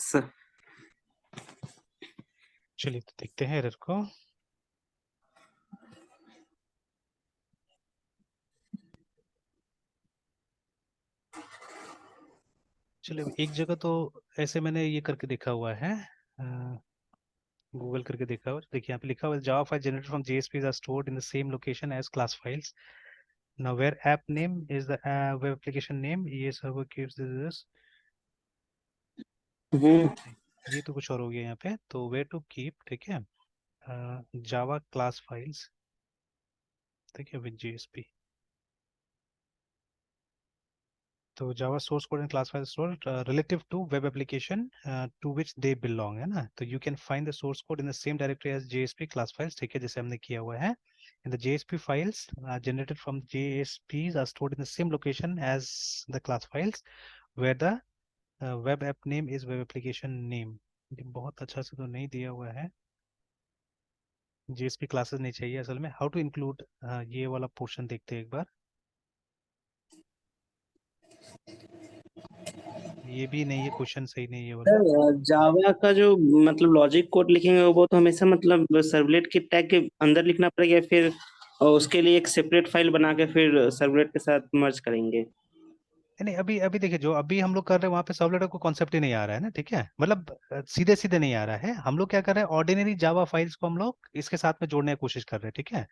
Sir. चलिए तो देखते हैं एरर को। चलिए एक जगह तो ऐसे मैंने ये करके देखा हुआ है, गूगल करके देखा हुआ। देखिए यहाँ पे लिखा हुआ है Java file generated from JSPs are stored in the same location as class files. Now where app name is the web application name, ये सर्वर कीप्स दिस। हम्म। ये तो कुछ और हो गया यहाँ पे। तो वेयर टू कीप, ठीक है, जावा क्लास फाइल्स, ठीक है, विद जेएसपी। तो Java source code and class file store relative to web application to which they belong, है ना। तो you can find the source code in the same directory as JSP class files, ठीक है, जैसे हमने किया हुआ है। In the JSP files generated from JSPs are stored in the same location as the class files where the web app name is web application name। ये बहुत अच्छा से तो नहीं दिया हुआ है, जेएसपी क्लासेस नहीं चाहिए असल में। हाउ टू इंक्लूड, ये वाला पोर्शन देखते हैं एक बार। ये भी नहीं है, क्वेश्चन सही नहीं है ये वाला। सर, जावा का जो मतलब लॉजिक कोड लिखेंगे वो तो हमेशा मतलब सर्वलेट के टैग के अंदर लिखना पड़ेगा, या फिर उसके लिए एक सेपरेट फाइल बना के फिर सर्वलेट के साथ मर्ज करेंगे? नहीं, अभी अभी देखिए, जो अभी हम लोग कर रहे हैं वहाँ पे सर्वलेट को कॉन्सेप्ट ही नहीं आ रहा है ना, ठीक है, मतलब सीधे सीधे नहीं आ रहा है। हम लोग क्या कर रहे हैं, ऑर्डिनरी जावा फाइल्स को हम लोग इसके साथ में जोड़ने की कोशिश कर रहे हैं, ठीक है।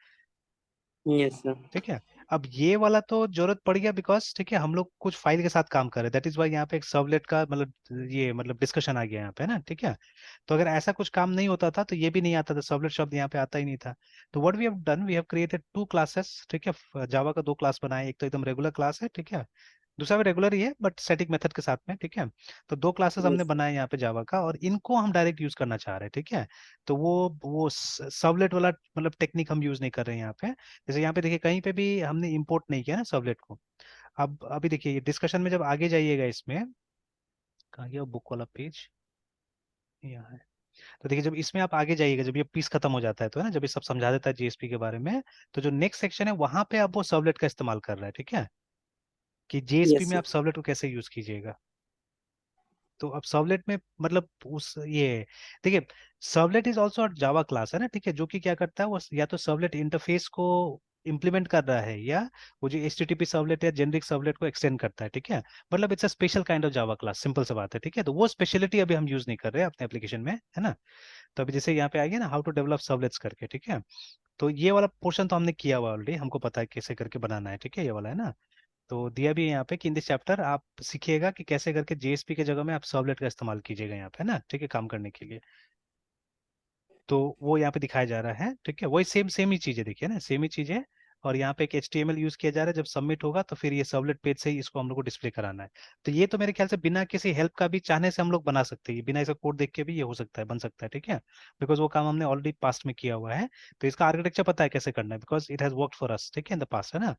Yes sir. ठीक है, अब ये वाला तो जरूरत पड़ गया बिकॉज, ठीक है, हम लोग कुछ फाइल के साथ काम कर रहे हैं, दैट इज वाई यहाँ पे एक सर्वलेट का मतलब ये मतलब डिस्कशन आ गया यहाँ पे ना, ठीक है। तो अगर ऐसा कुछ काम नहीं होता था तो ये भी नहीं आता था, सर्वलेट शब्द यहाँ पे आता ही नहीं था। तो what we have done, we have created two classes, ठीक है, जावा का दो क्लास बनाए, एक तो एकदम रेगुलर क्लास है, ठीक है, दूसरा भी रेगुलर ही है बट स्टैटिक मेथड के साथ में, ठीक है। तो दो क्लासेस हमने यस सर। बनाए यहाँ पे जावा का, और इनको हम डायरेक्ट यूज करना चाह रहे हैं, ठीक है। तो वो सर्वलेट वाला मतलब टेक्निक हम यूज नहीं कर रहे हैं यहाँ पे। जैसे यहाँ पे देखिए कहीं पे भी हमने इंपोर्ट नहीं किया ना सर्वलेट को। अब अभी देखिए डिस्कशन में जब आगे जाइएगा इसमें, कहाँ गया बुक वाला पेज, यहाँ है। तो देखिए जब इसमें आप आगे जाइएगा, जब ये पीस खत्म हो जाता है तो, है ना, जब ये सब समझा देता है जेएसपी के बारे में, तो जो नेक्स्ट सेक्शन है वहां पे आप वो सर्वलेट का इस्तेमाल कर रहा है, ठीक है, कि जेएसपी यस में सर। आप सर्वलेट को कैसे यूज कीजिएगा। तो अब सर्वलेट में मतलब उस ये देखिए, servlet is also Java class, है ना, ठीक है, जो कि क्या करता है वो या तो सर्वलेट इंटरफेस को इम्प्लीमेंट कर रहा है, या वो जो HTTP सर्वलेट या जेनरिक सर्वलेट को एक्सटेंड करता है, ठीक है। मतलब it's a special kind of Java class, simple सा बात है, ठीक है। तो वो स्पेशलिटी अभी हम यूज नहीं कर रहे हैं अपने एप्लीकेशन में, है ना। तो अभी जैसे यहाँ पे आ गया ना हाउ टू डेवलप सर्वलेट्स करके, ठीक है। तो ये वाला पोर्शन तो हमने किया हुआ ऑलरेडी, हमको पता है कैसे करके बनाना है, ठीक है, ये वाला है ना। तो दिया भी है यहाँ पे कि इन दिस चैप्टर आप सीखिएगा कि कैसे करके जेएसपी के जगह में आप सर्वलेट का इस्तेमाल कीजिएगा यहाँ पे, है ना, ठीक है, काम करने के लिए। तो वो यहाँ पे दिखाया जा रहा है, ठीक है, वही सेम सेम ही चीज़ है, देखिए ना, सेम ही चीज़ है। और यहाँ पे एक HTML यूज किया जा रहा है, जब सबमिट होगा तो फिर ये सर्वलेट पेज से ही इसको हम लोग को डिस्प्ले कराना है। तो ये तो मेरे ख्याल से बिना किसी हेल्प का भी चाहने से हम लोग बना सकते हैं, बिना इसका कोड देख के भी ये हो सकता है, बन सकता है, ठीक है। बिकॉज वो काम हमने ऑलरेडी पास्ट में किया हुआ है, तो इसका आर्किटेक्चर पता है कैसे करना है, because it has work for us, ठीक है, इन द पास्ट, है ना।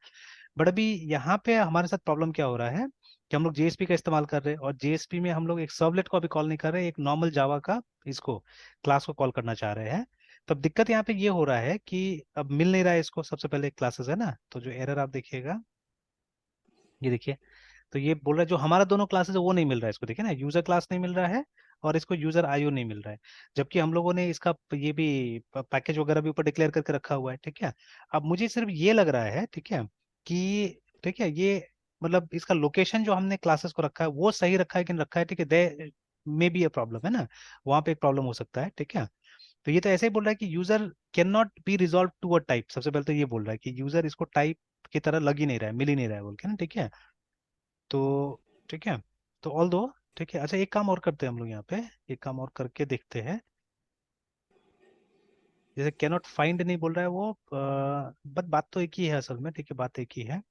बट अभी यहाँ पे हमारे साथ प्रॉब्लम क्या हो रहा है कि हम लोग जेएसपी का इस्तेमाल कर रहे हैं, और जेएसपी में हम लोग एक सर्वलेट को अभी कॉल नहीं कर रहे, एक नॉर्मल जावा का इसको क्लास को कॉल करना चाह रहे हैं। तब दिक्कत यहाँ पे ये हो रहा है कि अब मिल नहीं रहा है इसको, सबसे पहले क्लासेस, है ना। तो जो एरर आप देखिएगा, ये देखिए, तो ये बोल रहा है जो हमारा दोनों क्लासेस है वो नहीं मिल रहा है इसको, देखिए ना, यूजर क्लास नहीं मिल रहा है और इसको यूजर आईओ नहीं मिल रहा है। जबकि हम लोगों ने इसका ये भी पैकेज वगैरह भी ऊपर डिक्लेयर करके रखा हुआ है, ठीक है। अब मुझे सिर्फ ये लग रहा है, ठीक है, कि ठीक है ये मतलब इसका लोकेशन जो हमने क्लासेस को रखा है वो सही रखा है कि नहीं रखा है, ठीक है, दे मे बी ए प्रॉब्लम, है ना, वहाँ पे एक प्रॉब्लम हो सकता है, ठीक है। तो ये तो ऐसे ही बोल रहा है कि user can not be resolve to a type, सबसे पहले तो ये बोल रहा है कि यूजर इसको टाइप की तरह लग ही नहीं रहा है, मिल ही नहीं रहा है बोल के ना, ठीक है। तो ठीक है, तो ऑल दो, ठीक है, अच्छा एक काम और करते हैं हम लोग यहाँ पे, एक काम और करके देखते हैं। जैसे कैनॉट फाइंड नहीं बोल रहा है वो, बट बात तो एक ही है असल में, ठीक है, बात एक ही है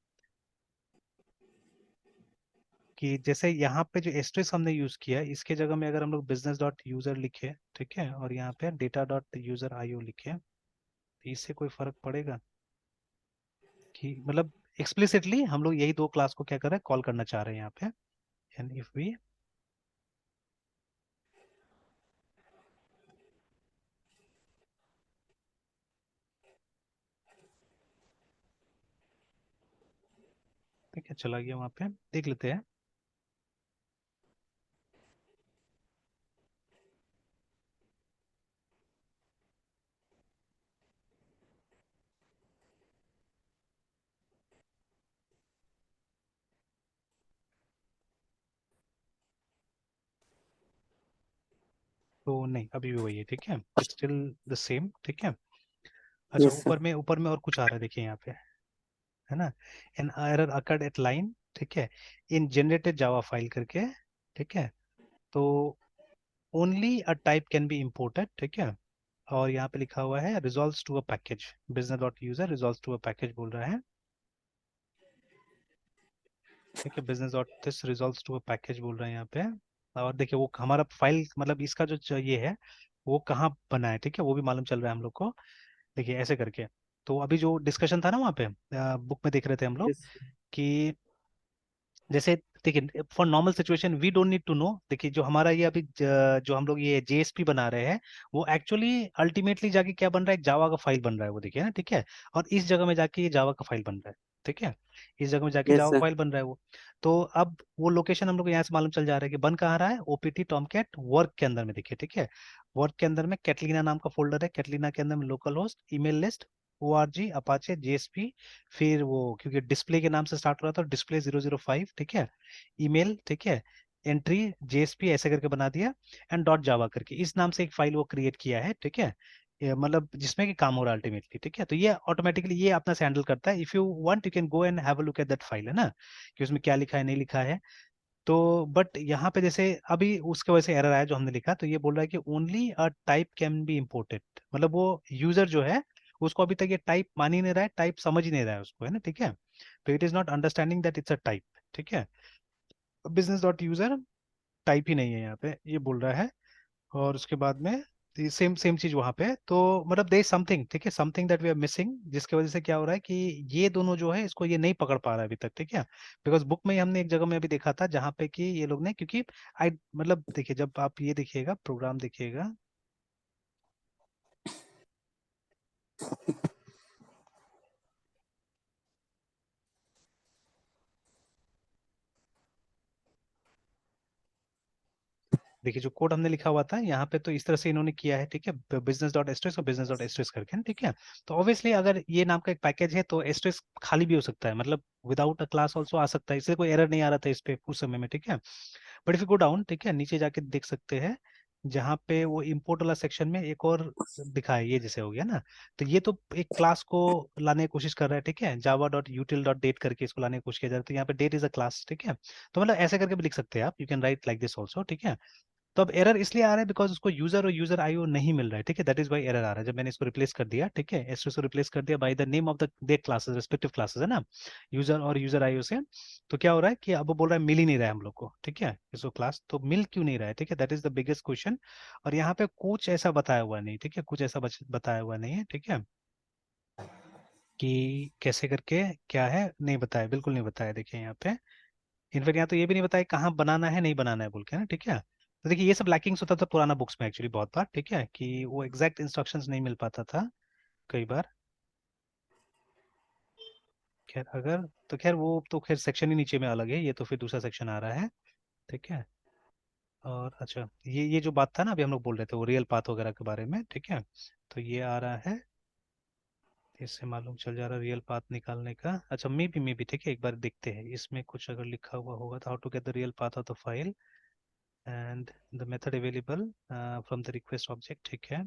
कि जैसे यहाँ पे जो एस्ट्रिस हमने यूज किया है इसके जगह में अगर हम लोग बिजनेस डॉट यूजर लिखे, ठीक है, और यहाँ पे डेटा डॉट यूजर आईओ लिखे, तो इससे कोई फर्क पड़ेगा कि मतलब एक्सप्लिसिटली हम लोग यही दो क्लास को क्या कर रहे हैं, कॉल करना चाह रहे हैं यहाँ पे। एंड इफ वी, ठीक है, चला गया वहाँ पे, देख लेते हैं। तो नहीं, अभी भी वही है, ठीक है, इट्स स्टिल द सेम, ठीक है। अच्छा, यस सर। ऊपर में और कुछ आ रहा है, देखिए यहाँ पे, है ना, an error occurred at line, ठीक है, इन जनरेटेड जावा फाइल करके, ठीक है। तो only a type can be imported, ठीक है। और यहाँ पे लिखा हुआ है resolves to a package, business dot user resolves to a package बोल रहा है, ठीक है, business dot this resolves to a package बोल रहा है यहाँ पे। और देखिए वो हमारा फाइल, मतलब इसका ये है, वो कहाँ बना है, ठीक है, वो भी मालूम चल रहा है हम लोग को, देखिए ऐसे करके। तो अभी जो डिस्कशन था ना वहाँ पे, बुक में देख रहे थे हम लोग यस कि जैसे, देखिए for normal situation we don't need to know, देखिए जो हमारा ये अभी जो हम लोग ये जेएसपी बना रहे हैं, वो एक्चुअली अल्टीमेटली जाके क्या बन रहा है, एक जावा का फाइल बन रहा है, वो देखिए ना, ठीक है। और इस जगह में जाके ये जावा का फाइल बन रहा है, ठीक है, इस जगह में जाके यस जावा का सर। फाइल बन रहा है वो। तो अब वो लोकेशन हम लोग को यहाँ से मालूम चल जा रहा है कि बन कहाँ रहा है, ओपीटी टॉमकैट वर्क के अंदर में, देखिए, ठीक है। वर्क के अंदर में कैटलीना नाम का फोल्डर है, कैटलीना के अंदर में local host, email list, ORG, Apache, JSP, फिर वो क्योंकि डिस्प्ले के नाम से स्टार्ट हो रहा था, डिस्प्ले 005, ठीक है, ईमेल, ठीक है, एंट्री जेएसपी ऐसे करके बना दिया, एंड डॉट जावा करके इस नाम से एक फाइल वो क्रिएट किया है, ठीक है। ये मतलब जिसमें कि काम हो रहा है अल्टीमेटली, ठीक है। तो ये ऑटोमेटिकली ये अपना से हैंडल करता है, if you want you can go and have a look at that file, है ना, कि उसमें क्या लिखा है नहीं लिखा है। तो बट यहाँ पे जैसे अभी उसके वजह से एरर आया जो हमने लिखा, तो ये बोल रहा है कि only a type can be imported, मतलब वो यूजर जो है उसको अभी तक ये टाइप मान ही नहीं रहा है, टाइप समझ ही नहीं रहा है उसको, है ना, ठीक है। तो it is not understanding that it's a type, ठीक है। बिजनेस डॉट यूजर टाइप ही नहीं है यहाँ पे, ये बोल रहा है। और उसके बाद में सेम सेम चीज वहां पे है। तो मतलब दे समथिंग, ठीक है, something that we are missing, जिसकी वजह से क्या हो रहा है कि ये दोनों जो है इसको ये नहीं पकड़ पा रहा है अभी तक, ठीक है। बिकॉज बुक में ही हमने एक जगह में अभी देखा था जहाँ पे कि ये लोग ने, क्योंकि आई मतलब देखिए जब आप ये देखिएगा प्रोग्राम देखिएगा, देखिए जो कोड हमने लिखा हुआ था यहाँ पे, तो इस तरह से इन्होंने किया है, ठीक है, बिजनेस डॉट एस्ट्रेस और बिजनेस डॉट एस्ट्रेस करके, ठीक है। तो ऑब्वियसली अगर ये नाम का एक पैकेज है तो एस्ट्रेस खाली भी हो सकता है, मतलब विदाउट अ क्लास ऑल्सो आ सकता है, इससे कोई एरर नहीं आ रहा था इस पे उस समय में, ठीक है। But if you go down, ठीक है, नीचे जाके देख सकते हैं जहाँ पे वो इम्पोर्ट वाला सेक्शन में एक और दिखा है, ये जैसे हो गया ना। तो ये तो एक क्लास को लाने की कोशिश कर रहा है, ठीक है, Java dot util dot date करके इसको लाने की कोशिश किया जा रहा है, तो यहाँ पे डेट इज अ क्लास, ठीक है। तो मतलब ऐसे करके भी लिख सकते हैं आप, you can write like this also, ठीक है। तो अब एरर इसलिए आ रहा है बिकॉज उसको यूजर और यूजर आईओ नहीं मिल रहा है, ठीक है, दैट इज वाई एरर आ रहा है। जब मैंने इसको रिप्लेस कर दिया, ठीक है, एस्ट्रेस को रिप्लेस कर दिया by the name of the date classes, respective classes, है ना, यूजर और यूजर आईओ से, तो क्या हो रहा है कि अब वो बोल रहा है मिल ही नहीं रहा है हम लोग को, ठीक है, इसको क्लास तो मिल क्यों नहीं रहा है, ठीक है, that is the biggest question. और यहाँ पे कुछ ऐसा बताया हुआ नहीं, ठीक है, कुछ ऐसा बताया हुआ नहीं है, ठीक है, कि कैसे करके क्या है, नहीं बताया, बिल्कुल नहीं बताया, देखिए यहाँ पे। इनफैक्ट यहाँ तो ये भी नहीं बताया कहाँ बनाना है नहीं बनाना है बोल के ना, ठीक है। तो देखिए ये सब लैकिंग्स होता था पुराना बुक्स में एक्चुअली बहुत बार, ठीक है, कि वो एग्जैक्ट इंस्ट्रक्शंस नहीं मिल पाता था कई बार। खैर अगर, तो खैर वो तो खैर सेक्शन ही नीचे में अलग है, ये तो फिर दूसरा सेक्शन आ रहा है, ठीक है। और अच्छा ये जो बात था ना अभी हम लोग बोल रहे थे वो रियल पाथ वगैरह के बारे में, ठीक है, तो ये आ रहा है, इससे मालूम चल जा रहा है रियल पाथ निकालने का। अच्छा मे बी ठीक है, एक बार देखते हैं इसमें कुछ अगर लिखा हुआ होगा तो how to get the real path of the file and the method available from the request object, ठीक है,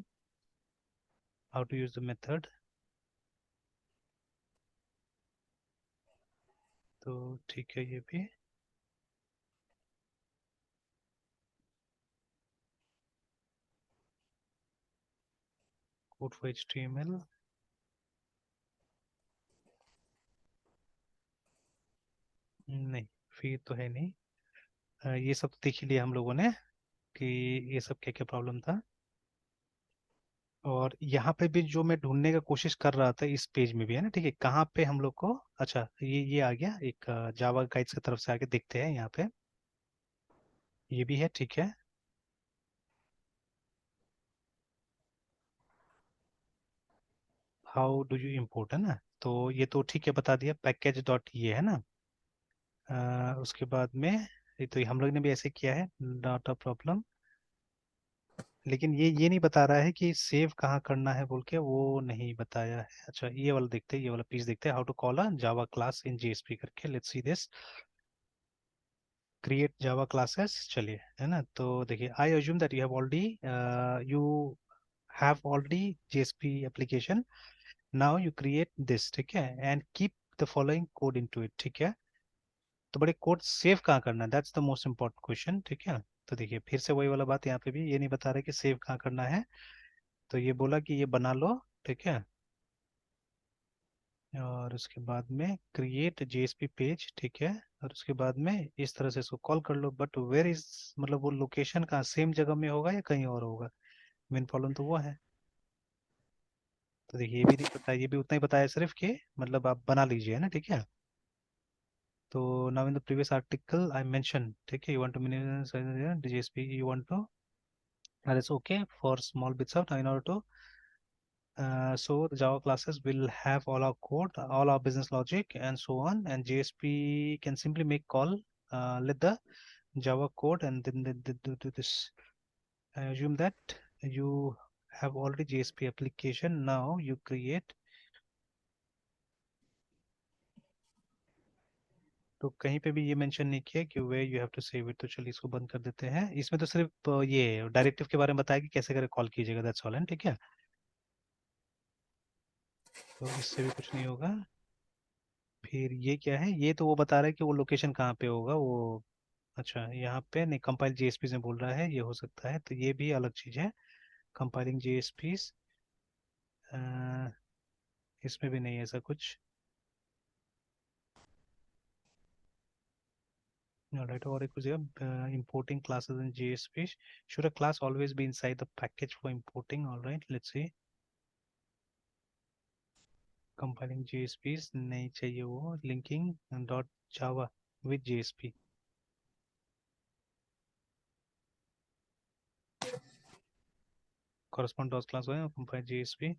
how to use the method, तो ठीक है ये भी। कोड फॉर HTML, नहीं, फिर तो है नहीं। ये सब देख ही लिया हम लोगों ने कि ये सब क्या क्या प्रॉब्लम था। और यहाँ पे भी जो मैं ढूंढने का कोशिश कर रहा था इस पेज में भी है ना, ठीक है, कहाँ पे हम लोग को, अच्छा ये आ गया एक जावा गाइड्स की तरफ से आके देखते हैं यहाँ पे, ये भी है, ठीक है। हाउ डू यू इम्पोर्ट, है ना, तो ये तो ठीक है बता दिया, पैकेज डॉट ये है ना। उसके बाद में ये तो हम लोग ने भी ऐसे किया है, नॉट अ प्रॉब्लम। लेकिन ये नहीं बता रहा है कि सेव कहाँ करना है बोल के, वो नहीं बताया है। अच्छा ये वाला देखते हैं, ये वाला पीस देखते हैं, how to call a Java class in JSP करके, let's see this. Create Java classes, चलिए, है ना। तो देखिए, I assume that you have already JSP application, now you create this, ठीक है, and keep the following code into it, ठीक है। तो बड़े कोड सेव कहाँ करना है, that's the most important question, ठीक है। तो देखिए, फिर से वही वाला बात, यहाँ पे भी ये नहीं बता रहे कि सेव कहाँ करना है। तो ये बोला कि ये बना लो, ठीक है, और उसके बाद में क्रिएट जेएसपी पेज, ठीक है, और उसके बाद में इस तरह से इसको कॉल कर लो। बट वेयर इज, मतलब वो लोकेशन कहाँ, सेम जगह में होगा या कहीं और होगा, मेन प्रॉब्लम तो वो है। तो देखिए, ये भी नहीं पता, ये भी उतना ही बताया सिर्फ कि मतलब आप बना लीजिए, है ना, ठीक है। तो now in the previous article I mention, ठीक है, you want to minimise JSP, you want to, that is okay for small bits of in order to so the Java classes will have all our code, all our business logic, and so on. And JSP can simply make call, let the Java code, and then they do this. I assume that you have already JSP application. Now you create. तो कहीं पे भी ये mention नहीं किया कि way you have to save it. तो चलिए, इसको बंद कर देते हैं। इसमें तो सिर्फ ये डायरेक्टिव के बारे में बताया कि कैसे करे कॉल कीजिएगा, दैट्स ऑल, है, ठीक है। तो इससे भी कुछ नहीं होगा। फिर ये क्या है, ये तो वो बता रहा है कि वो लोकेशन कहाँ पे होगा वो। अच्छा, यहाँ पे नहीं, कंपाइल जेएसपी में बोल रहा है, ये हो सकता है, तो ये भी अलग चीज़ है। कंपाइलिंग जेएसपी, इसमें भी नहीं है ऐसा कुछ। Alright, और एक कुछ importing classes in JSP. Should a class always be inside the package for importing? All right, let's see. Compiling JSPs नहीं चाहिए वो, linking dot java with JSP. Correspond dot class है compile JSP.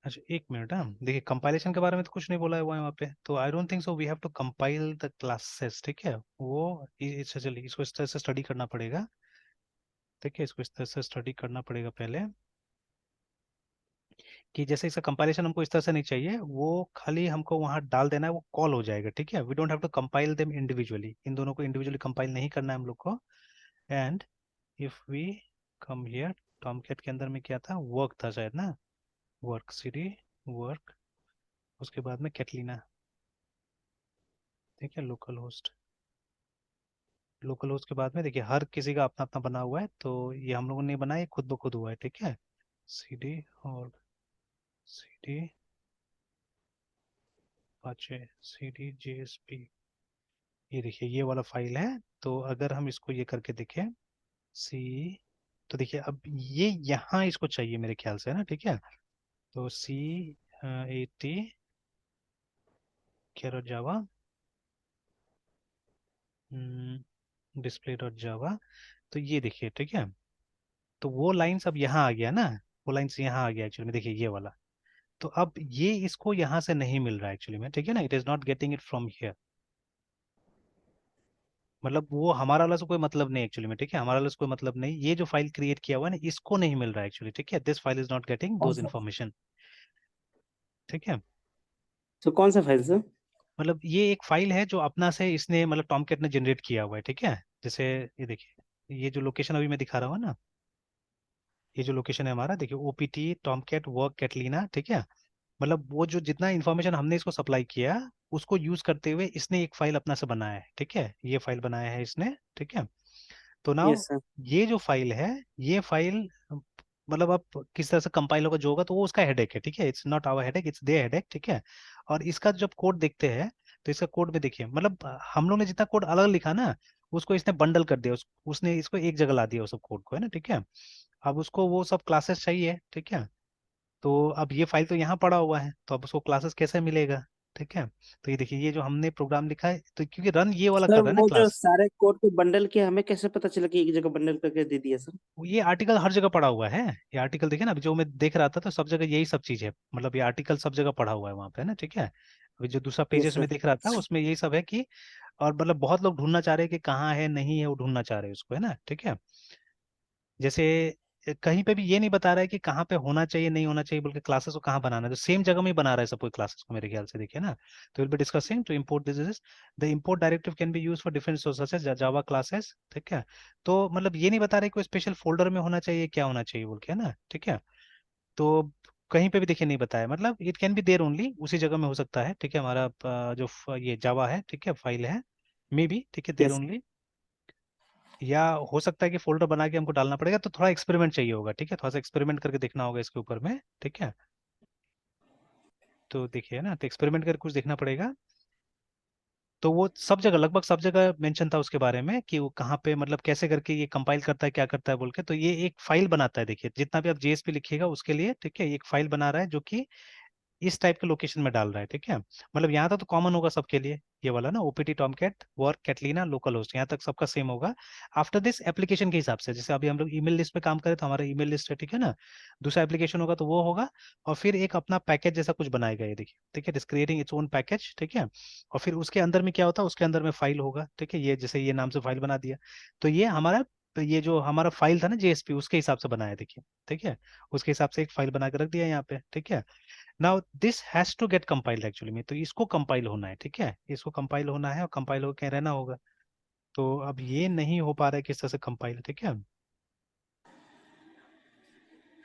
अच्छा, एक minute, हाँ, देखिए, compilation के बारे में तो कुछ नहीं बोला है वो है वहाँ पे, तो I don't think so we have to compile the classes, ठीक है। वो चलिए, इसको इस तरह से स्टडी करना पड़ेगा, ठीक है, इसको इस तरह से स्टडी करना पड़ेगा पहले, कि जैसे इसका कंपाइलेशन हमको इस तरह से नहीं चाहिए, वो खाली हमको वहाँ डाल देना है, वो कॉल हो जाएगा, ठीक है। We don't have to compile them individually, इन दोनों को इंडिविजुअली कंपाइल नहीं करना है हम लोग को। And if we come here, Tomcat के अंदर में क्या था, वर्क था शायद ना, वर्क सीडी, वर्क, उसके बाद में कैटलीना, ठीक है, लोकल होस्ट। लोकल होस्ट के बाद में देखिए, हर किसी का अपना अपना बना हुआ है, तो ये हम लोगों ने बनाया, ये खुद ब खुद हुआ है, ठीक है। सी डी और सी डी पाचे, C D J S P, ये देखिए, ये वाला फाइल है। तो अगर हम इसको ये करके देखें, सी, तो देखिए, अब ये यहाँ इसको चाहिए मेरे ख्याल से, है ना, ठीक है। तो सी ए टी कैरो जावा, डिस्प्ले डॉट जावा, तो ये देखिए, ठीक है। तो वो लाइंस अब यहाँ आ गया ना, वो लाइंस यहाँ आ गया एक्चुअली में, देखिए ये वाला। तो अब ये इसको यहाँ से नहीं मिल रहा है एक्चुअली में, ठीक है ना, it is not getting it from here. मतलब वो हमारा वाला से कोई मतलब नहीं एक्चुअली में, ठीक है, हमारा वाला से कोई मतलब नहीं, ये जो फाइल क्रिएट किया हुआ है ना, इसको नहीं मिल रहा है एक्चुअली, ठीक है, this file is not getting कौन दोज सा? इन्फॉर्मेशन, ठीक है। तो कौन सा फाइल सर? मतलब ये एक फाइल है जो अपना से इसने, मतलब टॉमकैट ने जनरेट किया हुआ है, ठीक है। जैसे ये देखिए, ये जो लोकेशन अभी मैं दिखा रहा हूँ ना, ये जो लोकेशन है हमारा, देखिए, ओपीटी टॉमकैट वर्क कैटलीना, ठीक है। मतलब वो जो जितना इन्फॉर्मेशन हमने इसको सप्लाई किया, उसको यूज करते हुए इसने एक फाइल अपना से बनाया है, ठीक है, ये फाइल बनाया है इसने, ठीक है। तो नाउ यस सर। ये जो फाइल है, ये फाइल मतलब अब किस तरह से कंपाइल होगा जो होगा, तो वो उसका हेडेक है, ठीक है, it's not our headache, it's their headache, ठीक है। और इसका जब कोड देखते हैं, तो इसका कोड में देखिए, मतलब हम लोग ने जितना कोड अलग लिखा ना, उसको इसने बंडल कर दिया, उसने इसको एक जगह ला दिया, उस सब कोड को, है ना, ठीक है। अब उसको वो सब क्लासेस चाहिए, ठीक है। तो अब ये फाइल तो यहाँ पड़ा हुआ है, तो अब उसको क्लासेस कैसे मिलेगा, ठीक है। तो ये देखिए, ये जो हमने प्रोग्राम लिखा है, तो क्योंकि रन ये वाला सर कर रहा है ना वो जो क्लास, सारे कोड को बंडल किया, हमें कैसे पता चला कि एक जगह बंडल करके दे दिया सर? ये आर्टिकल हर जगह पड़ा हुआ है। ये आर्टिकल देखिए ना, अभी जो मैं देख रहा था, तो सब जगह यही सब चीज है, मतलब ये आर्टिकल सब जगह पड़ा हुआ है वहाँ पे, है ना, ठीक है। अभी जो दूसरा यस पेजेस में सर। देख रहा था, उसमें यही सब है कि, और मतलब बहुत लोग ढूंढना चाह रहे हैं कि कहाँ है, नहीं है, वो ढूंढना चाह रहे हैं उसको, है ना, ठीक है। जैसे कहीं पे भी ये नहीं बता रहा है कि कहाँ पे होना चाहिए नहीं होना चाहिए, बल्कि क्लासेस को कहाँ बनाना है, तो सेम जगह में ही बना रहा है सब कोई क्लासेस को मेरे ख्याल से, देखिए ना। तो will be discussing to import this is the import directive can be use for different sources Java classes, ठीक है। तो मतलब ये नहीं बता रहे कोई स्पेशल फोल्डर में होना चाहिए, क्या होना चाहिए बोल के, है ना, ठीक है। तो कहीं पे भी देखिए नहीं बताया, मतलब it can be there only, उसी जगह में हो सकता है, ठीक है। हमारा ये जावा है, ठीक है, फाइल है, मे बी, ठीक है, देयर यस। ओनली। या हो सकता है कि फोल्डर बना के हमको डालना पड़ेगा, तो थोड़ा एक्सपेरिमेंट चाहिए होगा, ठीक है, थोड़ा सा एक्सपेरिमेंट करके देखना होगा इसके ऊपर में, ठीक है। तो देखिए ना, तो एक्सपेरिमेंट करके कुछ देखना पड़ेगा। तो वो सब जगह, लगभग सब जगह मेंशन था उसके बारे में कि वो कहाँ पे, मतलब कैसे करके ये कंपाइल करता है, क्या करता है बोल के। तो ये एक फाइल बनाता है, देखिए जितना भी आप जेएसपी लिखिएगा उसके लिए, ठीक है, ये एक फाइल बना रहा है जो कि इस टाइप के लोकेशन में डाल रहा है, ठीक है। मतलब यहाँ तक तो कॉमन होगा सबके लिए, ये वाला ना, OPT Tomcat work Catalina local host, यहाँ तक सबका सेम होगा। आफ्टर दिस एप्लीकेशन के हिसाब से, जैसे अभी हम लोग ईमेल लिस्ट पे काम करें तो हमारा ईमेल लिस्ट है, ठीक है ना। दूसरा एप्लीकेशन होगा तो वो होगा, और फिर एक अपना पैकेज जैसा कुछ बनाएगा ये, देखिए, ठीक है, it is creating its own package, ठीक है। और फिर उसके अंदर में क्या होता है, उसके अंदर में फाइल होगा, ठीक है, ये जैसे ये नाम से फाइल बना दिया। तो ये हमारा, ये जो हमारा फाइल था ना जेएसपी, उसके हिसाब से बनाया, देखिए, ठीक है। उसके हिसाब से एक फाइल बना के रख दिया यहाँ पे, ठीक है। Now this has to get compiled actually में, तो इसको कंपाइल होना है, ठीक है, इसको कंपाइल होना है और कंपाइल होकर रहना होगा। तो अब ये नहीं हो पा रहा है किस तरह से कंपाइल, ठीक है।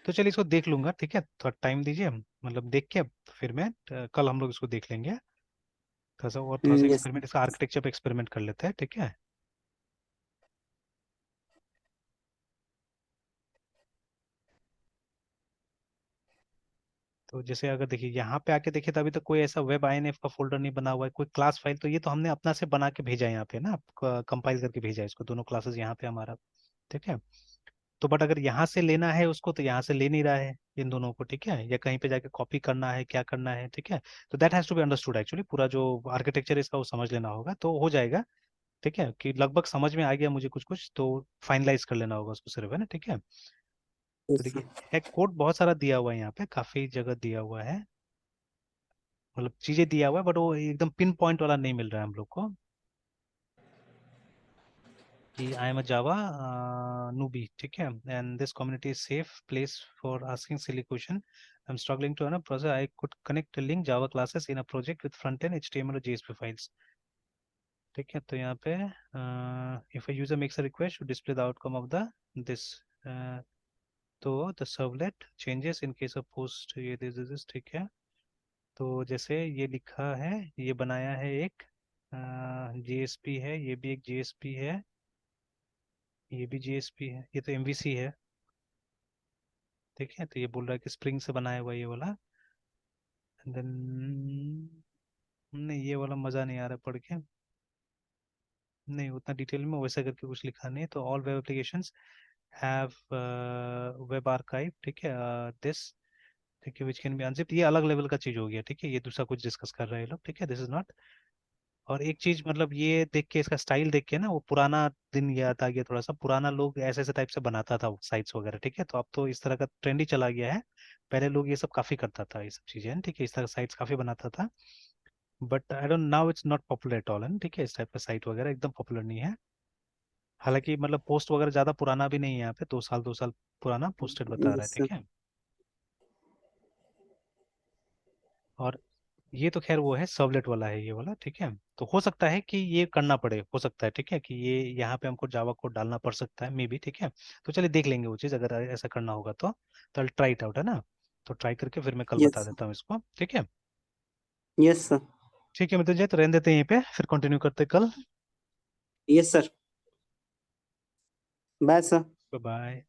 तो चलिए इसको देख लूंगा, ठीक है, थोड़ा टाइम दीजिए, मतलब देख के फिर मैं कल हम लोग इसको देख लेंगे थोड़ा सा, और थोड़ा सा यस। एक्सपेरिमेंट, इसका आर्किटेक्चर पे एक्सपेरिमेंट कर लेते हैं, ठीक है। तो जैसे अगर देखिए यहाँ पे आके देखिए, तो अभी तक कोई ऐसा वेब आईएनएफ का फोल्डर नहीं बना हुआ है, कोई क्लास फाइल, तो ये तो हमने अपना से बना के भेजा है यहाँ पे ना, कंपाइल करके भेजा है इसको, दोनों क्लासेस यहाँ पे हमारा, ठीक है। तो बट अगर यहाँ से लेना है उसको, तो यहाँ से ले नहीं रहा है इन दोनों को, ठीक है, या कहीं पे जाके कॉपी करना है, क्या करना है, ठीक है। तो that has to be understood actually, पूरा जो आर्किटेक्चर इसका वो समझ लेना होगा, तो हो जाएगा, ठीक है, कि लगभग समझ में आ गया मुझे कुछ कुछ, तो फाइनलाइज कर लेना होगा उसको सिर्फ, है ना, ठीक है। तो यस देखिए, सर। है कोड बहुत सारा दिया हुआ है यहाँ पे, काफी जगह दिया हुआ है, मतलब चीजें दिया हुआ है, बट वो एकदम पिन पॉइंट वाला नहीं मिल रहा है हम लोग को, कि I am a Java newbie, ठीक है, and this community is safe place for asking silly question, I am struggling to process, I could connect link Java classes in a project with front end HTML और JSP files, ठीक है। तो यहाँ पे if a user makes a request to display the outcome of the this, तो the servlet changes in case of post, ये this, ठीक है। तो जैसे ये लिखा है, ये बनाया है एक जेएसपी है, ये भी एक जेएसपी है, ये भी जेएसपी है, ये तो एमवीसी है, ठीक है। तो ये बोल रहा है कि स्प्रिंग से बनाया हुआ ये वाला, देन नहीं, ये वाला मज़ा नहीं आ रहा पढ़ के, नहीं उतना डिटेल में वैसा करके कुछ लिखा नहीं है। तो all web applications have web archive, ठीक है, दिस, ठीक है, विच कैन बी अनजिप, ये अलग लेवल का चीज हो गया, ठीक है, ये दूसरा कुछ डिस्कस कर रहे हैं लोग, ठीक है, दिस इज नॉट। और एक चीज, मतलब ये देख के, इसका स्टाइल देख के ना, वो पुराना दिन याद आ गया, थोड़ा सा पुराना लोग ऐसे ऐसे टाइप से बनाता था साइट्स वगैरह, ठीक है। तो अब तो इस तरह का ट्रेंड ही चला गया है, पहले लोग ये सब काफी करता था, ये सब चीजें हैं, ठीक है, इस तरह साइट्स काफी बनाता था, but I don't, now it's not popular at all, है, ठीक है, इस टाइप का साइट वगैरह एकदम पॉपुलर नहीं है। हालांकि मतलब पोस्ट वगैरह ज्यादा पुराना भी नहीं है, यहाँ पे 2 साल पुराना पोस्टेड बता रहा है, यस सर। ठीक है। और ये तो खैर वो है, सर्वलेट वाला है ये वाला, ठीक है। तो हो सकता है कि ये करना पड़े, हो सकता है, ठीक है, कि ये यहाँ पे हमको जावा कोड डालना पड़ सकता है, मे बी, ठीक है। तो चलिए देख लेंगे वो चीज़, अगर ऐसा करना होगा तो ट्राई इट आउट, है ना। तो ट्राई करके फिर मैं कल बता यस। देता हूँ इसको, ठीक है। Yes sir. ठीक है मित्र जी, तो रहने देते हैं यहीं पे, फिर कंटिन्यू करते हैं कल। Yes sir. Bye sir. Bye.